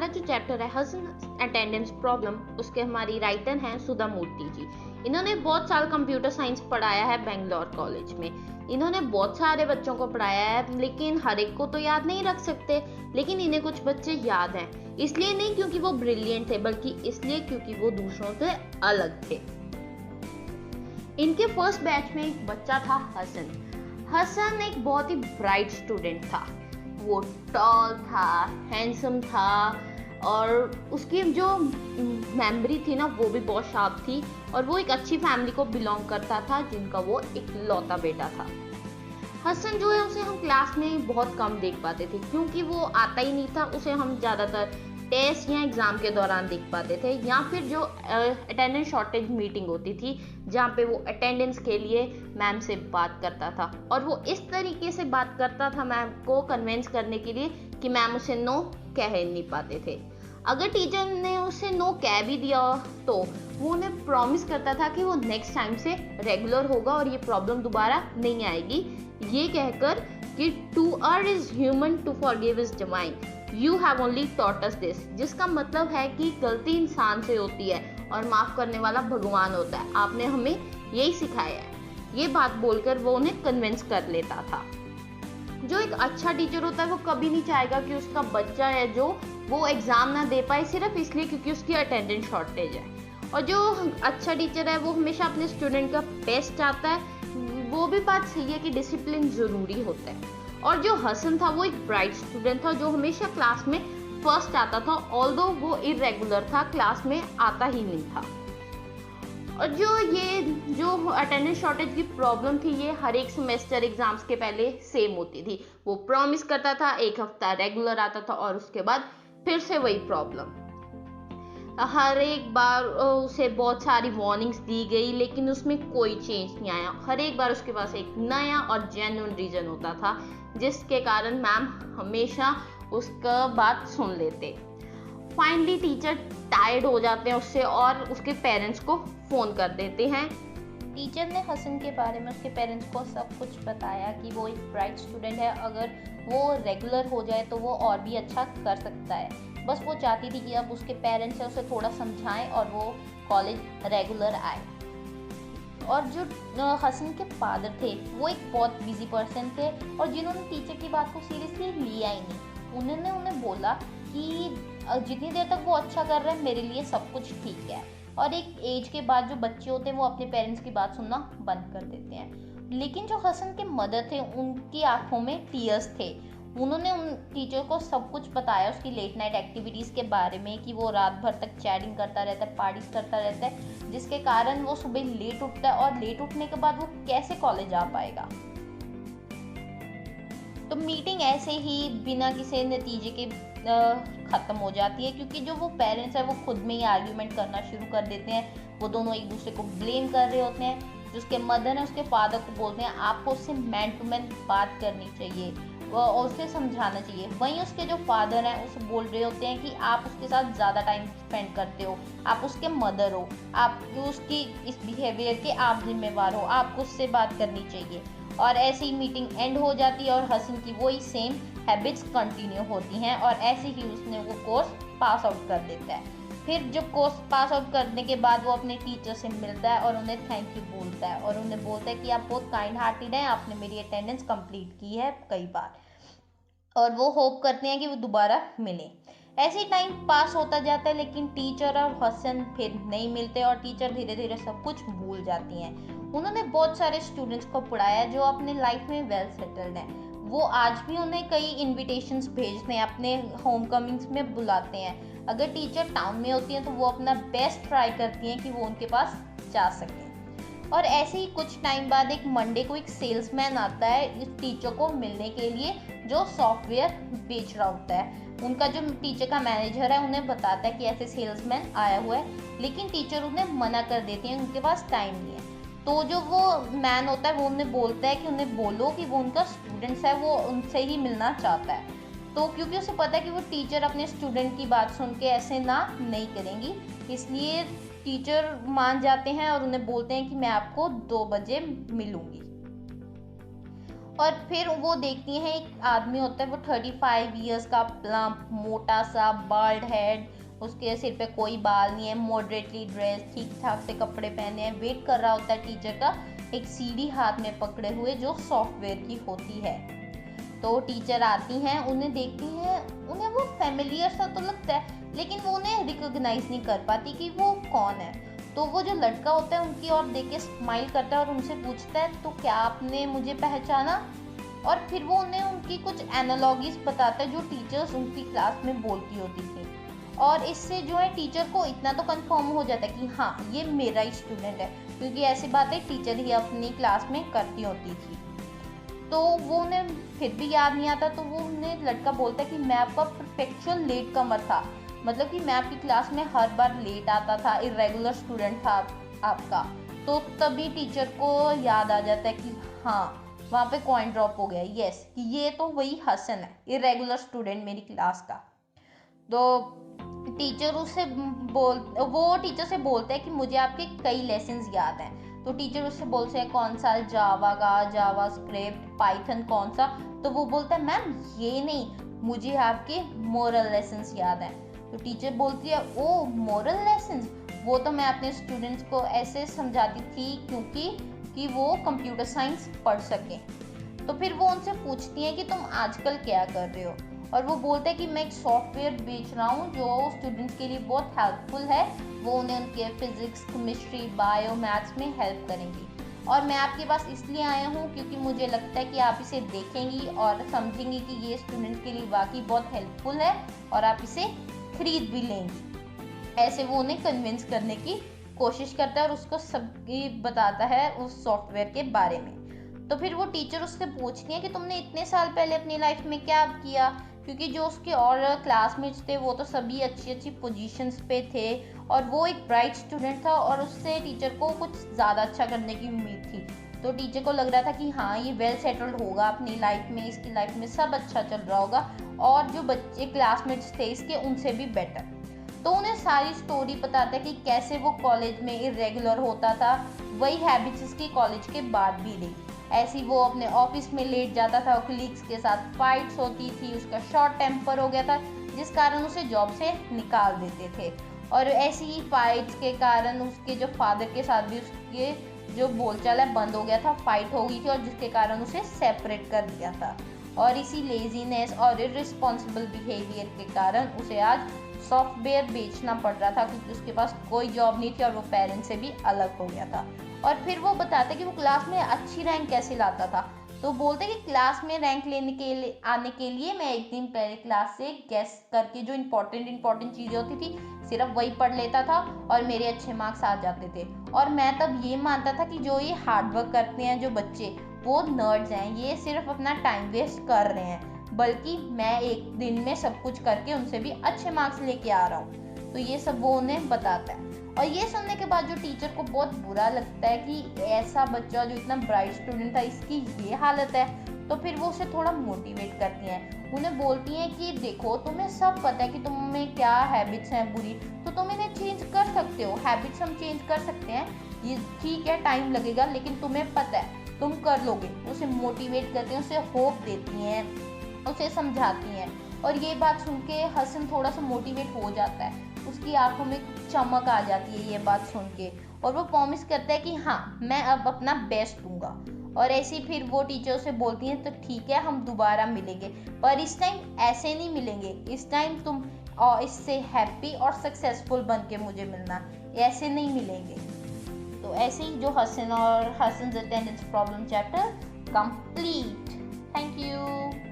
जो चैप्टर है Hasan attendance problem, उसके हमारी राइटर हैं सुधा मूर्ति जी। इन्होंने बहुत साल कंप्यूटर साइंस पढ़ाया है बेंगलोर कॉलेज में। इन्होंने बहुत सारे बच्चों को पढ़ाया है, लेकिन हर एक को तो याद नहीं रख सकते, लेकिन इन्हें कुछ बच्चे याद हैं। इसलिए नहीं क्योंकि वो ब्रिलियंट थे, बल्कि इसलिए क्योंकि वो दूसरों से अलग थे। इनके फर्स्ट बैच में एक बच्चा था हसन। हसन एक बहुत ही ब्राइट स्टूडेंट था। वो टॉल था, हैंडसम था, और उसकी जो मेमोरी थी ना वो भी बहुत शार्प थी, और वो एक अच्छी फैमिली को बिलोंग करता था, जिनका वो एक लौता बेटा था। हसन जो है उसे हम क्लास में बहुत कम देख पाते थे, क्योंकि वो आता ही नहीं था। उसे हम ज़्यादातर टेस्ट या एग्ज़ाम के दौरान देख पाते थे, या फिर जो अटेंडेंस शॉर्टेज मीटिंग होती थी, जहाँ पे वो अटेंडेंस के लिए मैम से बात करता था। और वो इस तरीके से बात करता था मैम को कन्विंस करने के लिए कि मैम उसे नो कह नहीं पाते थे। अगर टीचर ने उसे नो कह भी दिया तो वो उन्हें प्रॉमिस करता था कि वो नेक्स्ट टाइम से रेगुलर होगा और ये प्रॉब्लम दोबारा नहीं आएगी, ये कहकर कि to err is human, to forgive is divine, you have only taught us this. जिसका मतलब है कि गलती इंसान से होती है और माफ करने वाला भगवान होता है, आपने हमें यही सिखाया है। ये बात बोलकर वो उन्हें कन्विंस कर लेता था। जो एक अच्छा टीचर होता है वो कभी नहीं चाहेगा कि उसका बच्चा है जो वो एग्जाम ना दे पाए सिर्फ इसलिए क्योंकि उसकी अटेंडेंस शॉर्टेज है। और जो अच्छा टीचर है वो हमेशा अपने स्टूडेंट का बेस्ट चाहता है। वो भी बात सही है कि डिसिप्लिन जरूरी होता है। और जो हसन था वो एक ब्राइट स्टूडेंट था जो हमेशा क्लास में फर्स्ट आता था, ऑल्दो वो इरेगुलर था, क्लास में आता ही नहीं था। और जो अटेंडेंस शॉर्टेज की प्रॉब्लम थी, ये हर एक सेमेस्टर एग्जाम्स के पहले सेम होती थी। वो प्रॉमिस करता था, एक हफ्ता रेगुलर आता था, और उसके बाद फिर से वही प्रॉब्लम। हर एक बार उसे बहुत सारी वार्निंग्स दी गई, लेकिन उसमें कोई चेंज नहीं आया। हर एक बार उसके पास एक नया और जेन्युइन रीजन होता था, जिसके कारण मैम हमेशा उसका बात सुन लेते। फाइनली टीचर टायर्ड हो जाते हैं उससे और उसके पेरेंट्स को फ़ोन कर देते हैं। टीचर ने हसन के बारे में उसके पेरेंट्स को सब कुछ बताया कि वो एक ब्राइट स्टूडेंट है, अगर वो रेगुलर हो जाए तो वो और भी अच्छा कर सकता है। बस वो चाहती थी कि अब उसके पेरेंट्स है उसे थोड़ा समझाएं और वो कॉलेज रेगुलर आए। और जो हसन के फादर थे वो एक बहुत बिजी पर्सन थे, और जिन्होंने टीचर की बात को सीरियसली लिया ही नहीं। उन्होंने उन्हें बोला कि जितनी देर तक वो अच्छा कर रहे हैं मेरे लिए सब कुछ ठीक है। और एक एज के बाद जो बच्चे होते हैं वो अपने पेरेंट्स की बात सुनना बंद कर देते हैं। लेकिन जो हसन के मदर थे उनकी आंखों में टीयर्स थे। उन्होंने उन टीचर को सब कुछ बताया उसकी लेट नाइट एक्टिविटीज़ के बारे में, कि वो रात भर तक चैटिंग करता रहता है, पार्टीज करता रहता है, जिसके कारण वो सुबह लेट उठता है, और लेट उठने के बाद वो कैसे कॉलेज आ पाएगा। तो मीटिंग ऐसे ही बिना किसी नतीजे के ख़त्म हो जाती है, क्योंकि जो वो पेरेंट्स है वो खुद में ही आर्ग्यूमेंट करना शुरू कर देते हैं। वो दोनों एक दूसरे को ब्लेम कर रहे होते हैं। जो उसके मदर है उसके फादर को बोलते हैं आपको उससे मैन टू मैन बात करनी चाहिए और उसे समझाना चाहिए। वहीं उसके जो फादर हैं उसे बोल रहे होते हैं कि आप उसके साथ ज़्यादा टाइम स्पेंड करते हो, आप उसके मदर हो, आप उसकी इस बिहेवियर के आप जिम्मेवार हो, आपको उससे बात करनी चाहिए। और ऐसे ही मीटिंग एंड हो जाती है और हसन की वही सेम हैबिट्स कंटिन्यू होती हैं, और ऐसे ही उसने वो कोर्स पास आउट कर देता है। फिर जब कोर्स पास आउट करने के बाद वो अपने टीचर से मिलता है और उन्हें थैंक यू बोलता है, और उन्हें बोलता है कि आप बहुत काइंड हार्टेड हैं, आपने मेरी अटेंडेंस कंप्लीट की है कई बार, और वो होप करते हैं कि वो दोबारा मिले। ऐसे ही टाइम पास होता जाता है, लेकिन टीचर और हसन फिर नहीं मिलते, और टीचर धीरे धीरे सब कुछ भूल जाती हैं। उन्होंने बहुत सारे स्टूडेंट्स को पढ़ाया जो अपने लाइफ में वेल सेटल्ड हैं। वो आज भी उन्हें कई इन्विटेशंस भेजते हैं, अपने होम कमिंग्स में बुलाते हैं। अगर टीचर टाउन में होती हैं तो वो अपना बेस्ट ट्राई करती हैं कि वो उनके पास जा सकें। और ऐसे ही कुछ टाइम बाद एक मंडे को एक सेल्समैन आता है इस टीचर को मिलने के लिए जो सॉफ्टवेयर बेच रहा होता है। उनका जो टीचर का मैनेजर है उन्हें बताता है कि ऐसे सेल्समैन आया हुआ है, लेकिन टीचर उन्हें मना कर देती है, उनके पास टाइम नहीं है। तो जो वो मैन होता है वो उन्हें बोलता है कि उन्हें बोलो कि वो उनका स्टूडेंट्स है, वो उनसे ही मिलना चाहता है। तो क्योंकि उसे पता है कि वो टीचर अपने स्टूडेंट की बात सुन के ऐसे ना नहीं करेंगी, इसलिए टीचर मान जाते हैं और उन्हें बोलते हैं कि मैं आपको 2 बजे मिलूंगी। और फिर वो देखती हैं एक आदमी होता है, वो 35 ईयर्स का, प्लम्प, मोटा सा, बाल्ड हेड, उसके सिर पे कोई बाल नहीं है, मॉडरेटली ड्रेस, ठीक ठाक से कपड़े पहने हैं, वेट कर रहा होता है टीचर का, एक सीडी हाथ में पकड़े हुए जो सॉफ्टवेयर की होती है। तो टीचर आती हैं, उन्हें देखती हैं, उन्हें वो फैमिलियर सा तो लगता है, लेकिन वो उन्हें रिकॉग्नाइज नहीं कर पाती कि वो कौन है। तो वो जो लड़का होता है उनकी ओर देख के स्माइल करता है और उनसे पूछता है, तो क्या आपने मुझे पहचाना? और फिर वो उन्हें उनकी कुछ एनालॉजीज बताता है जो टीचर्स उनकी क्लास में बोलती होती थी। और इससे जो है टीचर को इतना तो कंफर्म हो जाता है कि हाँ ये मेरा ही स्टूडेंट है, क्योंकि ऐसी बातें टीचर ही अपनी क्लास में करती होती थी। तो वो उन्हें फिर भी याद नहीं आता, तो वो उन्हें लड़का बोलता है कि मैं आपका परफेक्चुअल लेट कमर था, मतलब कि मैं आपकी क्लास में हर बार लेट आता था, इरेगुलर स्टूडेंट था आपका। तो तभी टीचर को याद आ जाता है कि हाँ वहाँ पे कॉइन ड्रॉप हो गया, यस, कि ये तो वही हसन है, इरेगुलर स्टूडेंट मेरी क्लास का। तो टीचर वो टीचर से बोलता है कि मुझे आपके कई लेसन्स याद हैं। तो टीचर उससे बोलते हैं कौन सा, जावा का, जावा स्क्रिप्ट, पाइथन कौन सा? तो वो बोलता है मैम ये नहीं, मुझे आपके मोरल लेसन्स याद हैं। तो टीचर बोलती है ओ मोरल लेसन्स, वो तो मैं अपने स्टूडेंट्स को ऐसे समझाती थी कि वो कंप्यूटर साइंस पढ़ सके। तो फिर वो उनसे पूछती है कि तुम आजकल क्या कर रहे हो? और वो बोलते हैं कि मैं एक सॉफ्टवेयर बेच रहा हूँ जो स्टूडेंट्स के लिए बहुत हेल्पफुल है, वो उन्हें उनके फिजिक्स, केमिस्ट्री, बायो, मैथ्स में हेल्प करेंगी। और मैं आपके पास इसलिए आया हूँ क्योंकि मुझे लगता है कि आप इसे देखेंगी और समझेंगी कि ये स्टूडेंट के लिए वाकई बहुत हेल्पफुल है और आप इसे खरीद भी लेंगी। ऐसे वो उन्हें कन्विंस करने की कोशिश करता है और उसको सब बताता है उस सॉफ्टवेयर के बारे में। तो फिर वो टीचर उससे पूछती है कि तुमने इतने साल पहले अपनी लाइफ में क्या किया, क्योंकि जो उसके और क्लासमेट्स थे वो तो सभी अच्छी अच्छी पोजीशंस पे थे और वो एक ब्राइट स्टूडेंट था और उससे टीचर को कुछ ज़्यादा अच्छा करने की उम्मीद थी। तो टीचर को लग रहा था कि हाँ ये वेल सेटल्ड होगा अपनी लाइफ में, इसकी लाइफ में सब अच्छा चल रहा होगा और जो बच्चे क्लासमेट्स थे इसके उनसे भी बेटर। तो उन्हें सारी स्टोरी बताता है कि कैसे वो कॉलेज में इरेगुलर होता था, वही हैबिट्स उसकी कॉलेज के बाद भी रही। ऐसी वो अपने ऑफिस में लेट जाता था, कलीग्स के साथ फाइट्स होती थी, उसका शॉर्ट टेम्पर हो गया था जिस कारण उसे जॉब से निकाल देते थे। और ऐसी ही फाइट्स के कारण उसके जो फादर के साथ भी उसके जो बोलचाल है बंद हो गया था, फाइट हो गई थी और जिसके कारण उसे सेपरेट कर दिया था। और इसी लेजीनेस और इररिस्पॉन्सिबल बिहेवियर के कारण उसे आज सॉफ्टवेयर बेचना पड़ रहा था, क्योंकि उसके पास कोई जॉब नहीं थी और वो पेरेंट्स से भी अलग हो गया था। और फिर वो बताते कि वो क्लास में अच्छी रैंक कैसे लाता था। तो बोलते कि क्लास में रैंक आने के लिए मैं एक दिन पहले क्लास से गेस करके जो इम्पोर्टेंट चीज़ें होती थी सिर्फ वही पढ़ लेता था और मेरे अच्छे मार्क्स आ जाते थे। और मैं तब ये मानता था कि जो ये हार्डवर्क करते हैं जो बच्चे, वो नर्ड्स हैं, ये सिर्फ अपना टाइम वेस्ट कर रहे हैं, बल्कि मैं एक दिन में सब कुछ करके उनसे भी अच्छे मार्क्स लेके आ रहा हूँ। तो ये सब वो उन्हें बताता है। और ये सुनने के बाद जो टीचर को बहुत बुरा लगता है कि ऐसा बच्चा जो इतना ब्राइट स्टूडेंट था इसकी ये हालत है, तो फिर वो उसे थोड़ा मोटिवेट करती हैं। उन्हें बोलती हैं कि देखो तुम्हें सब पता है कि तुम में क्या हैबिट्स हैं बुरी, तो तुम इन्हें चेंज कर सकते हो, हैबिट्स हम चेंज कर सकते हैं, ये ठीक है टाइम लगेगा लेकिन तुम्हें पता है तुम कर लोगे। उसे मोटिवेट करती हैं, उसे होप देती हैं, उसे समझाती हैं। और ये बात सुन के हसन थोड़ा सा मोटिवेट हो जाता है, उसकी आंखों में चमक आ जाती है ये बात सुन के, और वो प्रॉमिस करता है कि हाँ मैं अब अपना बेस्ट दूंगा। और ऐसे फिर वो टीचर से बोलती हैं तो ठीक है हम दोबारा मिलेंगे, पर इस टाइम ऐसे नहीं मिलेंगे, इस टाइम तुम और इससे हैप्पी और सक्सेसफुल बन के मुझे मिलना, ऐसे नहीं मिलेंगे। तो ऐसे ही जो हसन और Hassan's attendance problem chapter complete. Thank you.